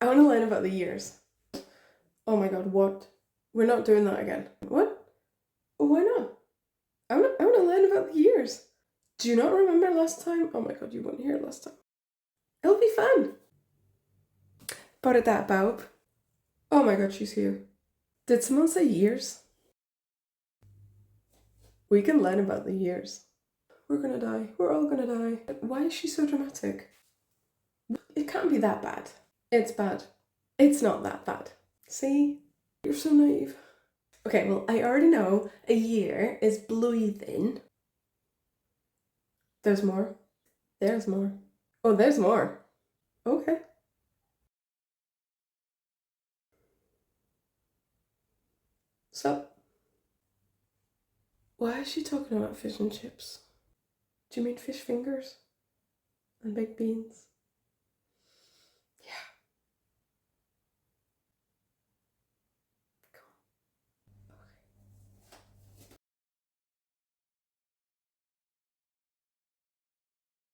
I want to learn about the years. Oh my god, what? We're not doing that again. What? Why not? I want to learn about the years. Do you not remember last time? Oh my god, you weren't here last time. It'll be fun. About that, Bob. Oh my god, she's here. Did someone say years? We can learn about the years. We're gonna die. We're all gonna die. Why is she so dramatic? It can't be that bad. It's bad. It's not that bad. See? You're so naive. Okay, well, I already know a year is blwyddyn. There's more. There's more. Oh, there's more. Okay. So, why is she talking about fish and chips? Do you mean fish fingers? And baked beans?